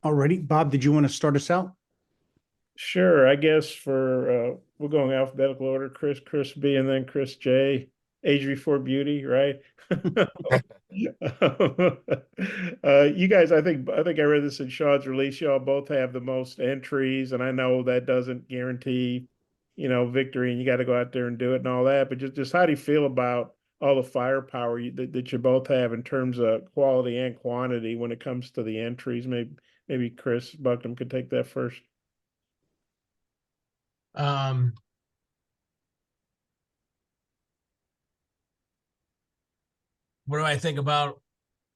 Alrighty, Bob, did you want to start us out? Sure, I guess for we're going alphabetical order, Chris B, and then Chris J. Age before beauty, right? You guys, I think I read this in Shaw's release. Y'all both have the most entries, and I know that doesn't guarantee, victory, and you got to go out there and do it and all that. But just how do you feel about all the firepower that you both have in terms of quality and quantity when it comes to the entries? Maybe Chris Bucknam could take that first. Um, what do I think about?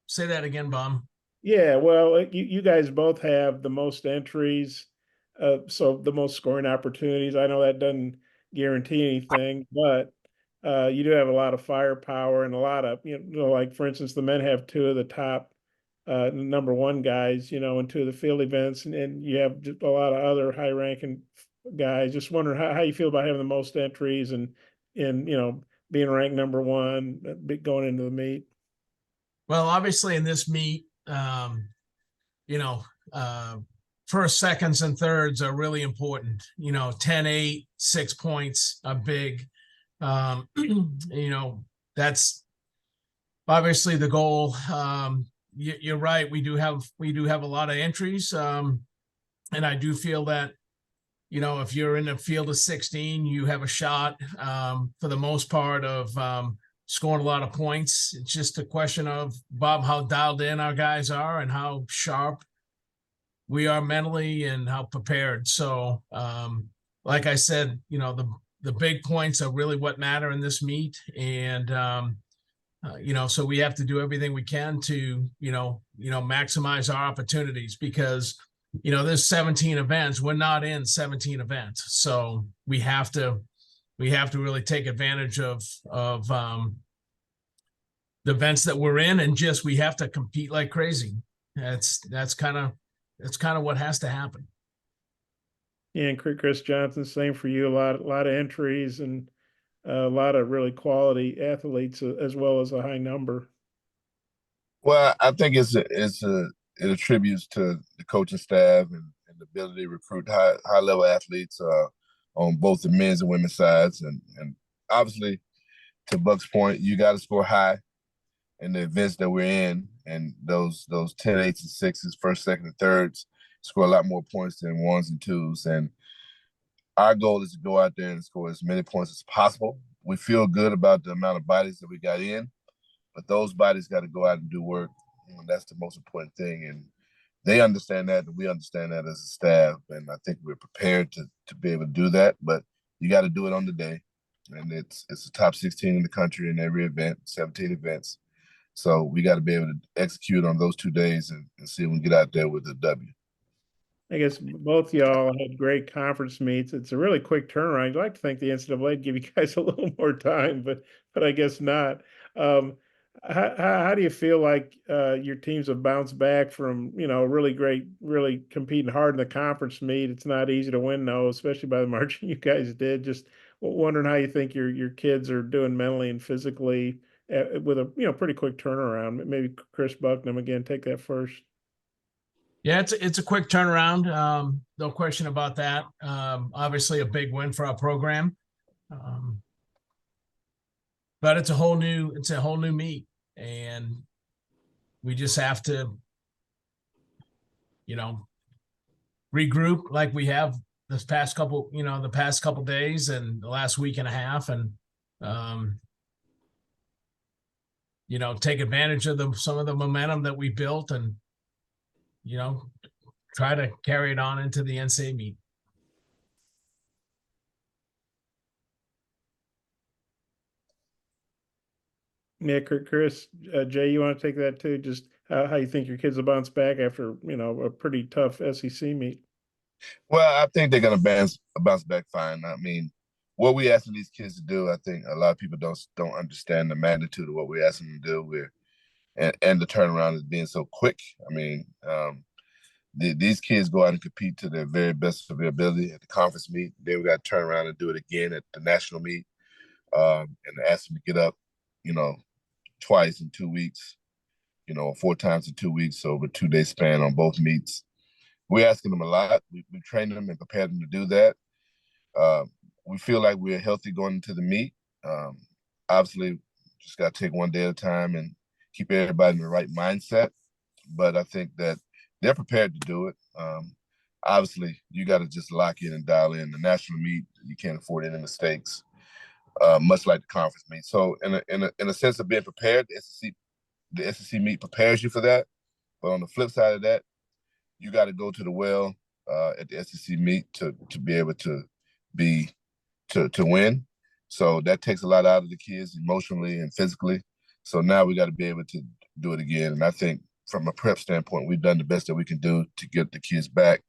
Say that again, Bob. Yeah, well, you guys both have the most entries, so the most scoring opportunities. I know that doesn't guarantee anything, but you do have a lot of firepower and a lot of, like for instance, the men have two of the top number one guys, in two of the field events, and you have just a lot of other high ranking guys. Just wondering how you feel about having the most entries and being ranked number one going into the meet. Well, obviously in this meet, you know, uh, first, seconds, and thirds are really important. 10, 8, 6 points are big. That's obviously the goal. You're right. We do have a lot of entries. And I do feel that, if you're in a field of 16, you have a shot, for the most part, of scoring a lot of points. It's just a question of, Bob, how dialed in our guys are and how sharp we are mentally and how prepared. So, like I said, the big points are really what matter in this meet. And, so we have to do everything we can to, maximize our opportunities, because, there's 17 events. We're not in 17 events. So we have to really take advantage of the events that we're in, and just, we have to compete like crazy. That's kind of what has to happen. Yeah, and Chris Johnson, same for you. A lot of entries and a lot of really quality athletes, as well as a high number. Well, I think it attributes to the coaching staff and the ability to recruit high level athletes on both the men's and women's sides, and obviously, to Buck's point, you got to score high in the events that we're in, and those 10, 8s, and 6s, first, second, and thirds score a lot more points than ones and twos. And our goal is to go out there and score as many points as possible. We feel good about the amount of bodies that we got in, but those bodies got to go out and do work. And that's the most important thing. And they understand that, and we understand that as a staff. And I think we're prepared to be able to do that. But you got to do it on the day. And it's the top 16 in the country in every event, 17 events. So we got to be able to execute on those 2 days and see if we can get out there with a W. I guess both y'all had great conference meets. It's a really quick turnaround. I'd like to think the NCAA would give you guys a little more time, but I guess not. Um, how do you feel like your teams have bounced back from, really great, really competing hard in the conference meet? It's not easy to win, though, especially by the margin you guys did. Just wondering how you think your kids are doing mentally and physically with a pretty quick turnaround. Maybe Chris Bucknam again, take that first. Yeah, it's a quick turnaround. No question about that. Obviously a big win for our program. But it's a whole new meet, and we just have to, regroup like we have the past couple days and the last week and a half, and um, take advantage of some of the momentum that we built, and try to carry it on into the NCAA meet. Yeah, Chris, Jay, you want to take that too? Just how you think your kids will bounce back after, a pretty tough SEC meet. Well, I think they're gonna bounce back fine. I mean, what we asking these kids to do, I think a lot of people don't understand the magnitude of what we're asking them to do. And the turnaround is being so quick. I mean, these kids go out and compete to their very best of their ability at the conference meet. Then we got to turn around and do it again at the national meet, and ask them to get up, you know, twice in 2 weeks, or 4 times in 2 weeks over a 2-day span on both meets. we're asking them a lot. We train them and prepare them to do that. We feel like we're healthy going into the meet. Obviously, just got to take one day at a time and keep everybody in the right mindset. But I think that they're prepared to do it. Obviously, you got to just lock in and dial in. The national meet, you can't afford any mistakes, much like the conference meet. So, in a sense of being prepared, the SEC meet prepares you for that. But on the flip side of that, you got to go to the well at the SEC meet to be able to win. So that takes a lot out of the kids emotionally and physically. So now we got to be able to do it again. And I think from a prep standpoint, we've done the best that we can do to get the kids back,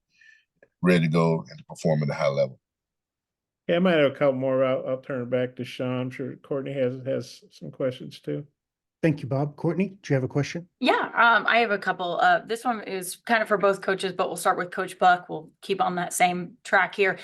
ready to go and to perform at a high level. Yeah, I might have a couple more. I'll turn it back to Sean. I'm sure Courtney has some questions too. Thank you, Bob. Courtney, do you have a question? Yeah, I have a couple. This one is kind of for both coaches, but we'll start with Coach Buck. We'll keep on that same track here.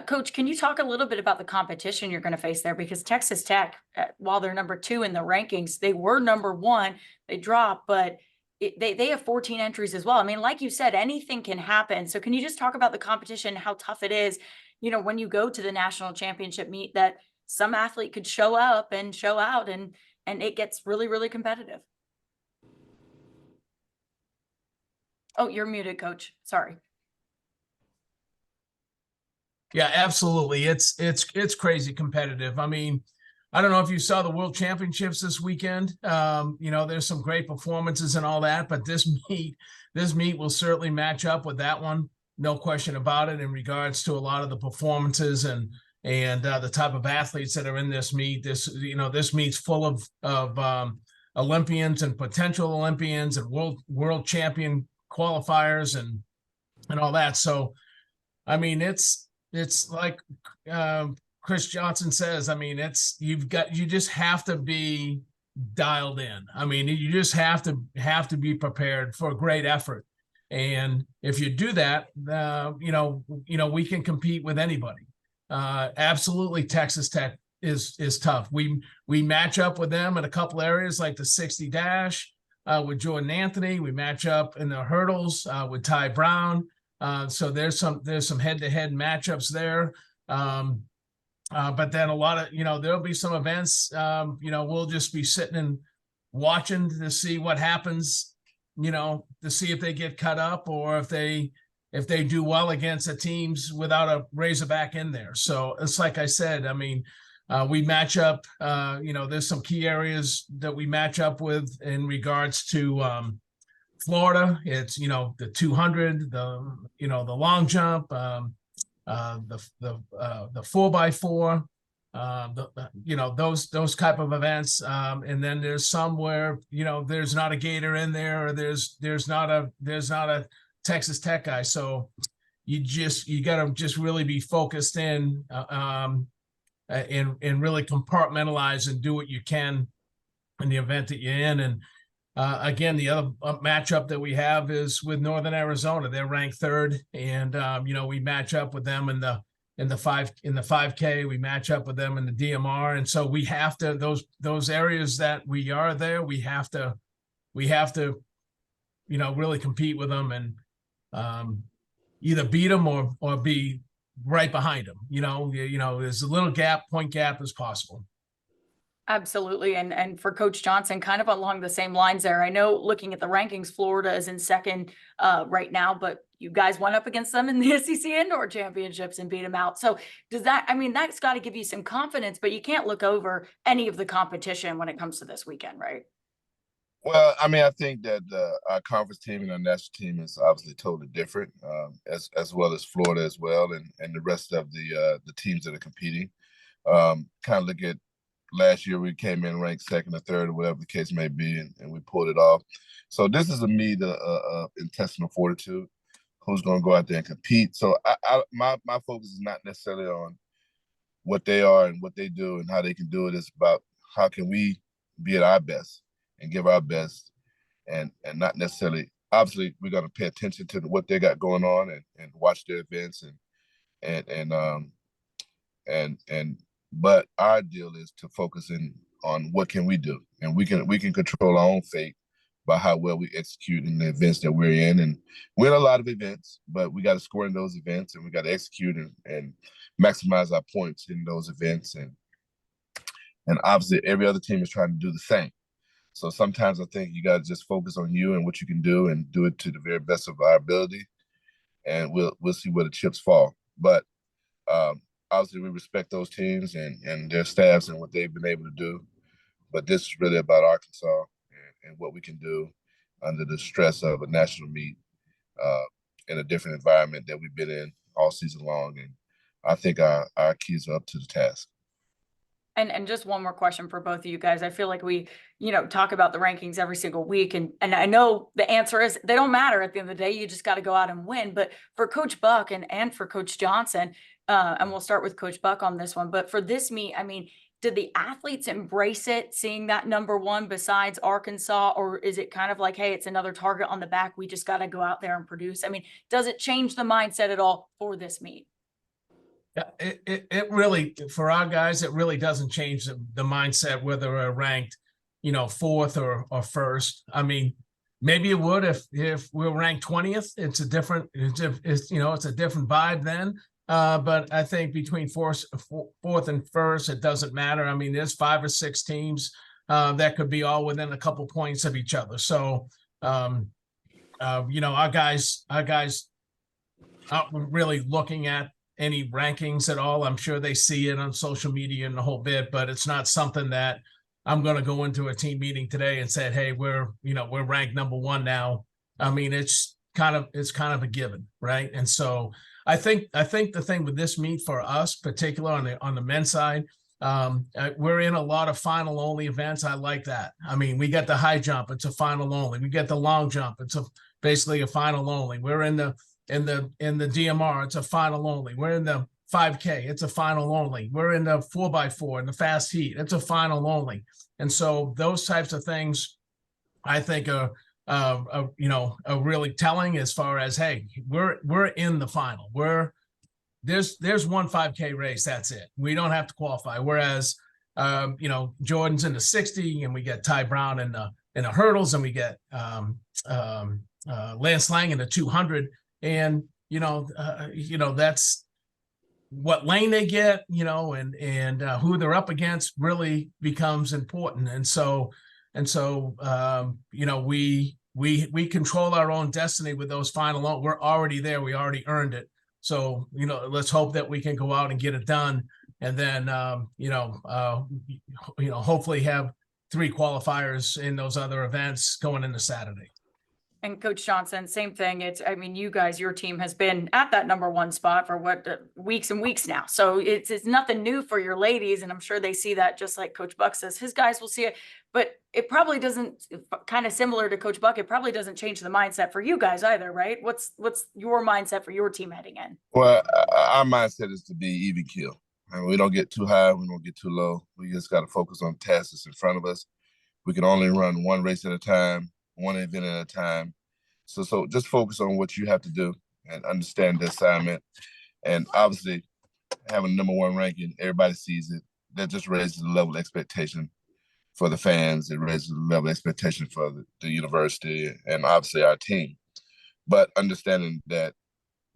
Coach, can you talk a little bit about the competition you're going to face there? Because Texas Tech, while they're number 2 in the rankings, they were number 1. They dropped, but they have 14 entries as well. I mean, like you said, anything can happen. So can you just talk about the competition, how tough it is, you know, when you go to the national championship meet, that some athlete could show up and show out and it gets really, really competitive. Oh, you're muted, Coach. Sorry. Yeah, absolutely. It's crazy competitive. I mean, I don't know if you saw the World Championships this weekend. You know, there's some great performances and all that, but this meet will certainly match up with that one. No question about it in regards to a lot of the performances and the type of athletes that are in this meet. This meet's full of Olympians and potential Olympians and world champion qualifiers and all that. So, I mean, it's like Chris Johnson says. I mean, you just have to be dialed in. I mean, you just have to be prepared for a great effort. And if you do that, we can compete with anybody. Absolutely, Texas Tech is tough. We match up with them in a couple areas like the 60 dash with Jordan Anthony. We match up in the hurdles with Ty Brown. So there's some head-to-head matchups there. But then a lot of, there'll be some events, we'll just be sitting and watching to see what happens, to see if they get cut up or if they do well against the teams without a Razorback in there. So it's like I said, I mean, we match up, there's some key areas that we match up with in regards to Florida. It's, the 200, the long jump, the 4x4, those type of events. And then there's some where, there's not a Gator in there, or there's not a Texas Tech guy. So you got to just really be focused in and really compartmentalize and do what you can in the event that you're in. And again, the other matchup that we have is with Northern Arizona. They're ranked 3rd, and we match up with them in the 5K. We match up with them in the DMR, and so we have to those areas that we are there. We have to really compete with them and either beat them or be right behind them. There's a little point gap as possible. Absolutely. And for Coach Johnson, kind of along the same lines there, I know looking at the rankings, Florida is in 2nd right now, but you guys went up against them in the SEC Indoor Championships and beat them out. So that's got to give you some confidence, but you can't look over any of the competition when it comes to this weekend, right? Well, I mean, I think that our conference team and our national team is obviously totally different, as well as Florida as well, and the rest of the teams that are competing. Kind of look at last year, we came in ranked 2nd or 3rd or whatever the case may be, and we pulled it off. So this is a meet of intestinal fortitude. Who's going to go out there and compete? So my focus is not necessarily on what they are and what they do and how they can do it. It's about how can we be at our best and give our best, and not necessarily. Obviously, we're going to pay attention to what they got going on and watch their events but our deal is to focus in on what can we do, and we can control our own fate about how well we execute in the events that we're in, and win a lot of events, but we got to score in those events, and we got to execute and maximize our points in those events. And obviously every other team is trying to do the same. So sometimes I think you got to just focus on you and what you can do and do it to the very best of our ability. And we'll see where the chips fall. But obviously we respect those teams and their staffs and what they've been able to do. But this is really about Arkansas and what we can do under the stress of a national meet in a different environment that we've been in all season long. And I think our keys are up to the task. And just one more question for both of you guys. I feel like we, talk about the rankings every single week. And I know the answer is they don't matter at the end of the day. You just got to go out and win. But for Coach Buck and for Coach Johnson, and we'll start with Coach Buck on this one. But for this meet, I mean, did the athletes embrace it, seeing that number one besides Arkansas? Or is it kind of like, hey, it's another target on the back. We just got to go out there and produce? I mean, does it change the mindset at all for this meet? Yeah, it really, for our guys, it really doesn't change the mindset whether we're ranked, fourth or first. I mean, maybe it would if we're ranked 20th. It's a different, it's a different vibe then. But I think between fourth and first, it doesn't matter. I mean, there's 5 or 6 teams that could be all within a couple points of each other. So, our guys aren't really looking at any rankings at all. I'm sure they see it on social media and the whole bit, but it's not something that I'm going to go into a team meeting today and say, hey, we're ranked number one now. I mean, it's kind of a given, right? And so I think the thing with this meet for us, particularly on the men's side, we're in a lot of final only events. I like that. I mean, we got the high jump, it's a final only. We get the long jump, it's basically a final only. We're in the DMR, it's a final only. We're in the 5K, it's a final only. We're in the 4x4 in the fast heat, it's a final only. And so those types of things, I think, are really telling as far as, hey, we're in the final. There's one 5K race, that's it. We don't have to qualify. Whereas, Jordan's in the 60, and we get Ty Brown in the hurdles, and we get Lance Lang in the 200. And, that's what lane they get, and who they're up against really becomes important. And so, we control our own destiny with those final. We're already there. We already earned it. So, let's hope that we can go out and get it done. And then, hopefully have 3 qualifiers in those other events going into Saturday. And Coach Johnson, same thing. You guys, your team has been at that number one spot for weeks and weeks now. So it's nothing new for your ladies. And I'm sure they see that, just like Coach Buck says, his guys will see it, but it probably doesn't, kind of similar to Coach Buck, it probably doesn't change the mindset for you guys either, right? What's your mindset for your team heading in? Well, our mindset is to be even keel. And we don't get too high, we don't get too low. We just got to focus on tasks that's in front of us. We can only run one race at a time, one event at a time. So just focus on what you have to do and understand the assignment. And obviously, having number one ranking, everybody sees it. That just raises the level of expectation for the fans. It raises the level of expectation for the university and obviously our team. But understanding that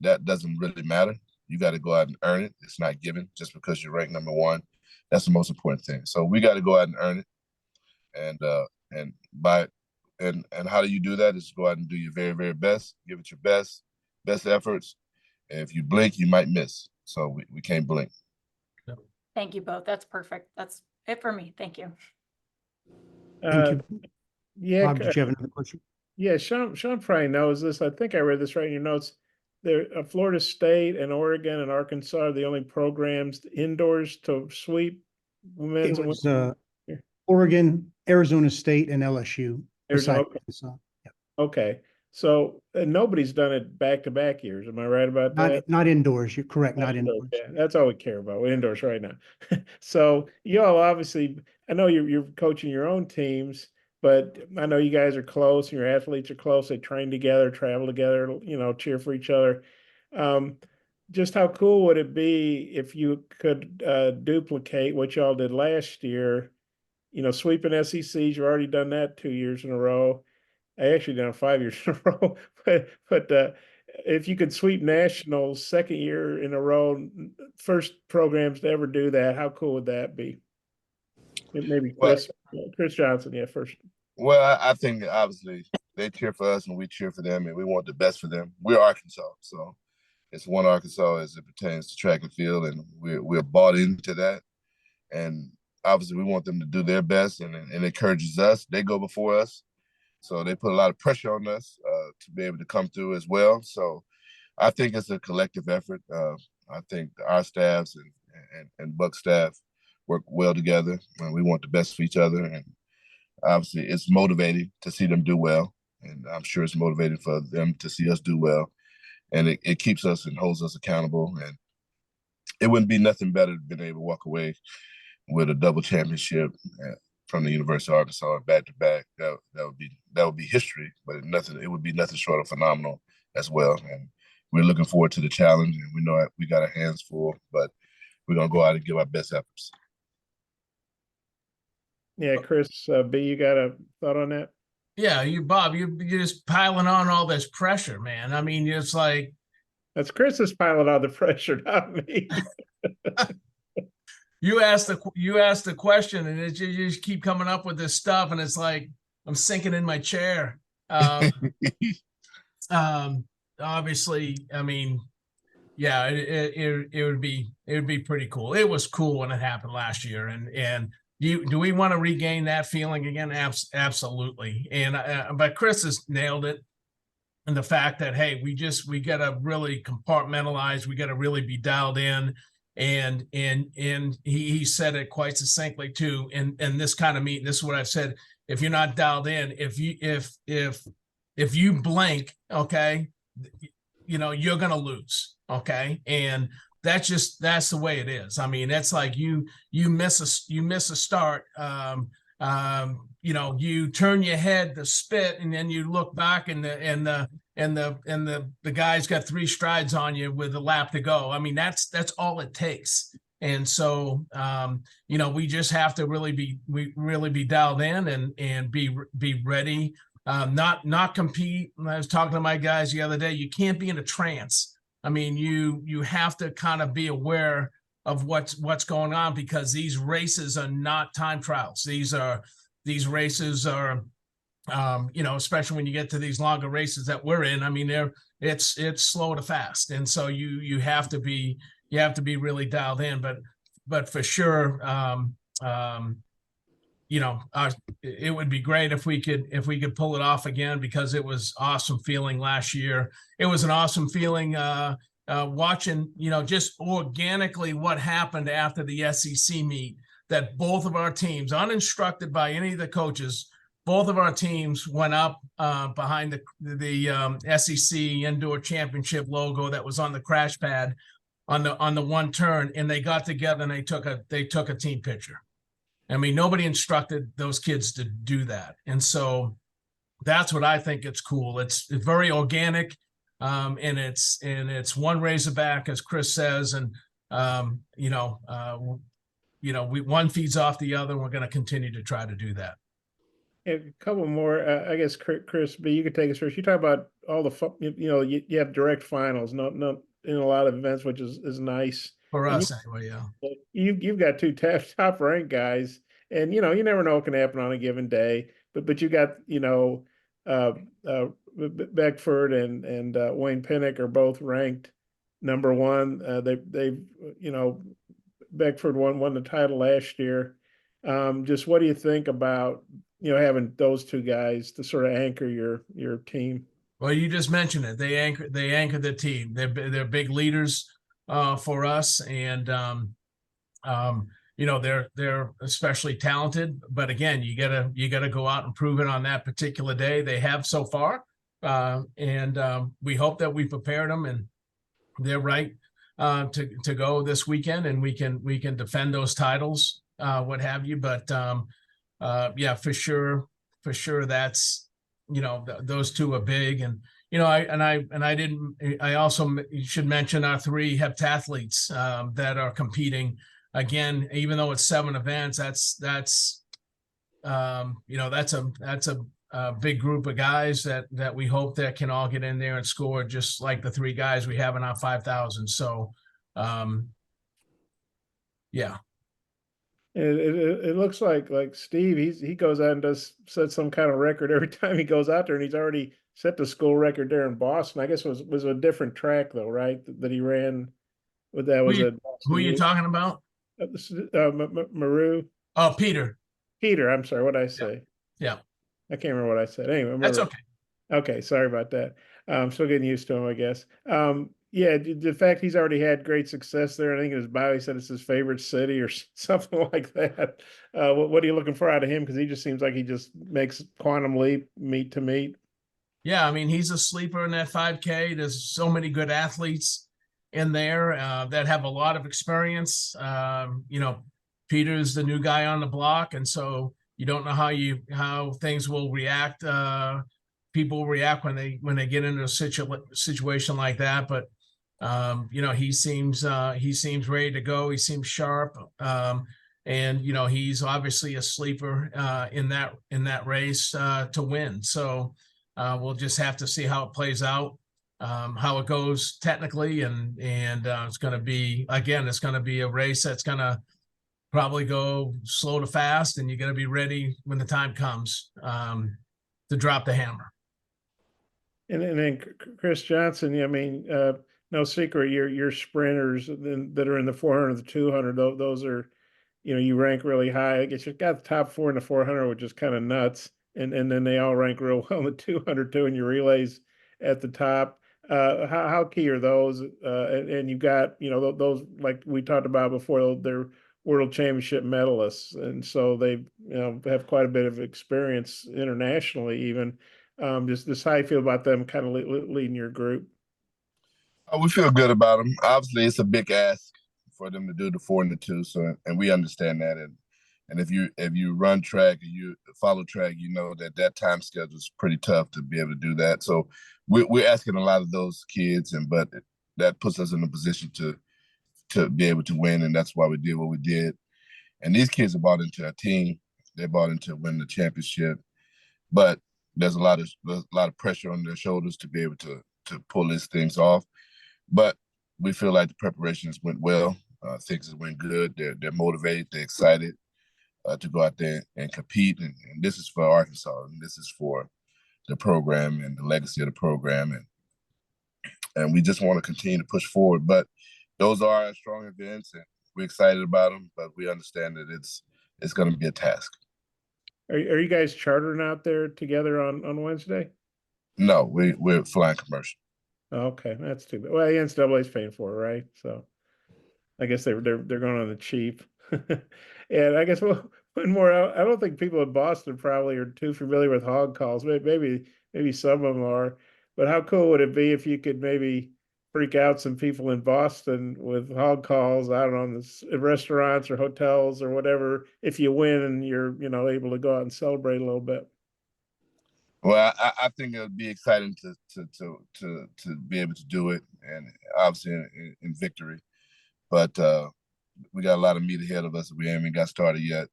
doesn't really matter. You got to go out and earn it. It's not given just because you're ranked number one. That's the most important thing. So we got to go out and earn it. And how do you do that? Is go out and do your very, very best. Give it your best efforts. And if you blink, you might miss. So we can't blink. Thank you both. That's perfect. That's it for me. Thank you. Thank you. Yeah. Bob, did you have another question? Yeah, Sean probably knows this. I think I read this right in your notes. There, Florida State and Oregon and Arkansas are the only programs indoors to sweep men's It and was women's. Oregon, Arizona State, and LSU. Arizona, besides okay. Arkansas. Yep. Okay, so nobody's done it back-to-back years. Am I right about that? Not indoors. You're correct. Not indoors. Yeah, that's all we care about. We're indoors right now. So you all obviously, I know you're coaching your own teams, but I know you guys are close and your athletes are close. They train together, travel together, cheer for each other. Just how cool would it be if you could duplicate what y'all did last year? Sweeping SECs, you've already done that 2 years in a row. I actually done 5 years in a row, but if you could sweep nationals second year in a row, first programs to ever do that, how cool would that be? Maybe Well, Chris Johnson, yeah, first. well, I think that obviously they cheer for us and we cheer for them, and we want the best for them. We're Arkansas, so it's one Arkansas as it pertains to track and field, and we're bought into that. And obviously, we want them to do their best, and it encourages us. They go before us, so they put a lot of pressure on us to be able to come through as well. So I think it's a collective effort. I think our staffs and Buck staff work well together, and we want the best for each other. And obviously, it's motivating to see them do well, and I'm sure it's motivating for them to see us do well. And it keeps us and holds us accountable. And it wouldn't be nothing better than being able to walk away with a double championship from the University of Arkansas back to back. That would be history, but it would be nothing short of phenomenal as well. And we're looking forward to the challenge, and we know we got our hands full, but we're gonna go out and give our best efforts. Yeah, Chris, B, you got a thought on that? Yeah, Bob, you're just piling on all this pressure, man. I mean, it's like, That's Chris's piling on the pressure, not me. you asked the question, and you just keep coming up with this stuff, and it's like I'm sinking in my chair. Obviously, I mean, yeah, it would be pretty cool. It was cool when it happened last year, and do we want to regain that feeling again? Absolutely. And but Chris has nailed it, and the fact that, hey, we got to really compartmentalize. We got to really be dialed in. And he said it quite succinctly too. And this kind of meeting, this is what I've said. If you're not dialed in, if you blink, okay, you're gonna lose, okay, and that's the way it is. I mean, it's like you miss a start. You turn your head to spit, and then you look back, and the guy's got 3 strides on you with a lap to go. I mean, that's all it takes. And so, we just have to really be dialed in and be ready. Not compete. I was talking to my guys the other day. You can't be in a trance. I mean, you have to kind of be aware of what's going on, because these races are not time trials. These races are, especially when you get to these longer races that we're in. I mean, it's slow to fast, and so you have to be really dialed in. But for sure, it would be great if we could pull it off again, because it was awesome feeling last year. It was an awesome feeling watching, just organically what happened after the SEC meet, that both of our teams, uninstructed by any of the coaches, both of our teams went up behind the SEC Indoor Championship logo that was on the crash pad on the one turn, and they got together and they took a team picture. I mean, nobody instructed those kids to do that. And so that's what I think it's cool. It's very organic, and it's one Razorback, as Chris says, and one feeds off the other. And we're going to continue to try to do that. A couple more, I guess, Chris, but you could take us first. You talk about all the, you have direct finals, not in a lot of events, which is nice. For us, anyway, yeah. You've got 2 top ranked guys, and you never know what can happen on a given day. But you got Beckford and Wayne Pinnock are both ranked number 1. They've Beckford won the title last year. Just what do you think about having those 2 guys to sort of anchor your team? Well, you just mentioned it. They anchor the team. They're big leaders for us, and they're especially talented. But again, you gotta go out and prove it on that particular day. They have so far, and we hope that we prepared them, and they're right to go this weekend, and we can defend those titles, what have you. But yeah, for sure, that's those 2 are big. And I also should mention our 3 heptathletes that are competing. Again, even though it's 7 events, that's a big group of guys that we hope that can all get in there and score just like the 3 guys we have in our 5,000. So, yeah. It looks like Steve, he goes out and set some kind of record every time he goes out there, and he's already set the school record there in Boston. I guess it was a different track though, right? That he ran with that was at Who are you talking about? Maru. Oh, Peter. Peter, I'm sorry, what did I say? Yeah. I can't remember what I said. Anyway, That's remember. okay. Okay, sorry about that. I'm still getting used to him, I guess. Yeah, the fact he's already had great success there. I think in his bio he said it's his favorite city or something like that. What are you looking for out of him? Because he just seems like he just makes quantum leap meet to meet. Yeah, I mean, he's a sleeper in that 5K. There's so many good athletes in there that have a lot of experience. You know, Peter's the new guy on the block, and so you don't know how things will react. People react when they get into a situation like that. But you know, he seems ready to go. He seems sharp, and you know, he's obviously a sleeper in that race to win. So we'll just have to see how it plays out, how it goes technically, and it's going to be a race that's going to probably go slow to fast, and you're going to be ready when the time comes to drop the hammer. And then Chris Johnson, I mean, no secret, your sprinters that are in the 400, the 200, those are, you know, you rank really high. I guess you've got the top 4 in the 400, which is kind of nuts. And then they all rank real well in the 200 too, and your relays at the top. How key are those? And you've got, you know, those, like we talked about before, they're world championship medalists. And so they, you know, have quite a bit of experience internationally even. Just how you feel about them kind of leading your group. We feel good about them. Obviously, it's a big ask for them to do the 4 and the 2. So, and we understand that. And if you run track and you follow track, you know that time schedule is pretty tough to be able to do that. So we're asking a lot of those kids, but that puts us in a position to be able to win, and that's why we did what we did. And these kids are bought into our team. They're bought into winning the championship, but there's a lot of pressure on their shoulders to be able to pull these things off. But we feel like the preparations went well. Things went good. They're motivated. They're excited to go out there and compete. And this is for Arkansas, and this is for the program and the legacy of the program. And we just want to continue to push forward. But those are our strong events, and we're excited about them. But we understand that it's going to be a task. Are you guys chartering out there together on Wednesday? No, we're flying commercial. Okay, that's too bad. Well, the NCAA is paying for it, right? So I guess they're going on the cheap. And I guess one more. I don't think people in Boston probably are too familiar with hog calls. Maybe some of them are. But how cool would it be if you could maybe freak out some people in Boston with hog calls? I don't know, in restaurants or hotels or whatever. If you win and you're able to go out and celebrate a little bit. Well, I think it would be exciting to be able to do it, and obviously in victory. But we got a lot of meat ahead of us. We haven't got started yet,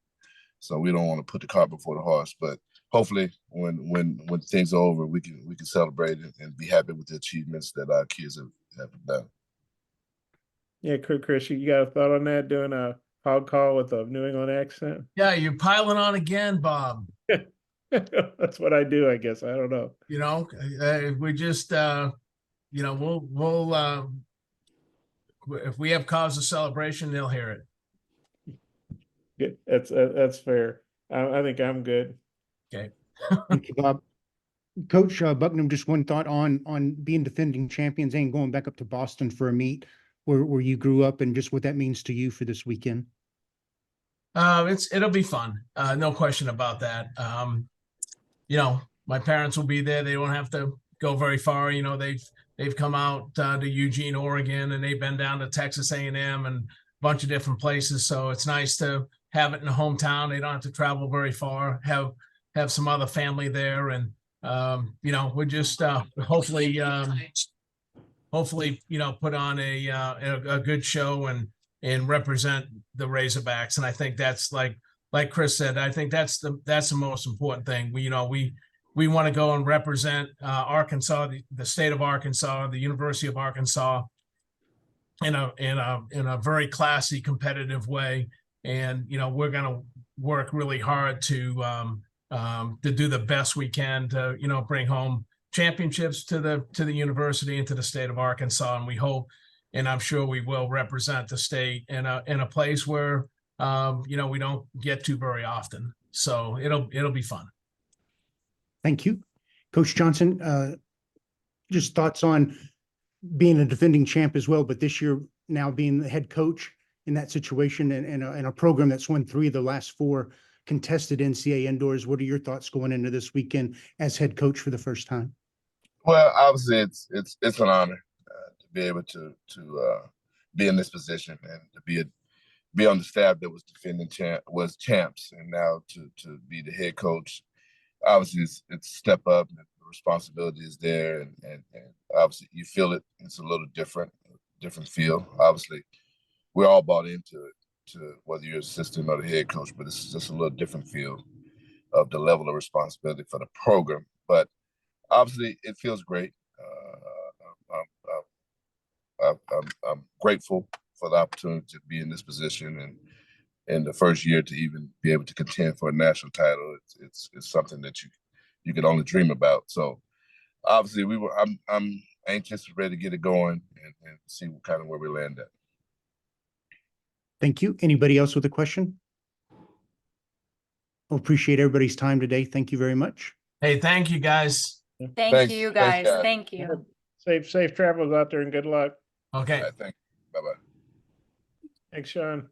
so we don't want to put the cart before the horse. But hopefully, when things are over, we can celebrate and be happy with the achievements that our kids have done. Yeah, Chris, you got a thought on that? Doing a hog call with a New England accent? Yeah, you're piling on again, Bob. That's what I do, I guess. I don't know. You know, we just, we'll if we have cause of celebration, they'll hear it. Good. That's fair. I think I'm good. Okay. Thank you, Bob. Coach Bucknam, just one thought on being defending champions and going back up to Boston for a meet where you grew up, and just what that means to you for this weekend. It'll be fun. No question about that. My parents will be there. They don't have to go very far. They've come out to Eugene, Oregon, and they've been down to Texas A&M and a bunch of different places. So it's nice to have it in the hometown. They don't have to travel very far. Have some other family there, and we're just hopefully put on a good show and represent the Razorbacks. And I think that's like Chris said, I think that's the most important thing. We we want to go and represent Arkansas, the state of Arkansas, the University of Arkansas in a very classy, competitive way. And, you know, we're going to work really hard to do the best we can to, you know, bring home championships to the university and to the state of Arkansas. And we hope, and I'm sure we will, represent the state in a place where, you know, we don't get to very often. So it'll be fun. Thank you. Coach Johnson, just thoughts on being a defending champ as well, but this year now being the head coach in that situation and a program that's won 3 of the last 4 contested NCAA indoors. What are your thoughts going into this weekend as head coach for the first time? Well, obviously it's an honor to be able to be in this position and to be on the staff that was defending champs, and now to be the head coach. Obviously, it's a step up, and the responsibility is there, and obviously you feel it. It's a little different feel. Obviously, we're all bought into it, to whether you're assistant or the head coach, but it's just a little different feel of the level of responsibility for the program. But obviously, it feels great. I'm grateful for the opportunity to be in this position, and in the first year to even be able to contend for a national title. It's something that you could only dream about. So obviously, I'm anxious, ready to get it going and see kind of where we land at. Thank you. Anybody else with a question? Well, appreciate everybody's time today. Thank you very much. Hey, thank you, guys. Thank Thanks. you, Thanks, guys. guys. Thank you. Safe travels out there and good luck. Okay. All right, thank you. Bye-bye. Thanks, Sean.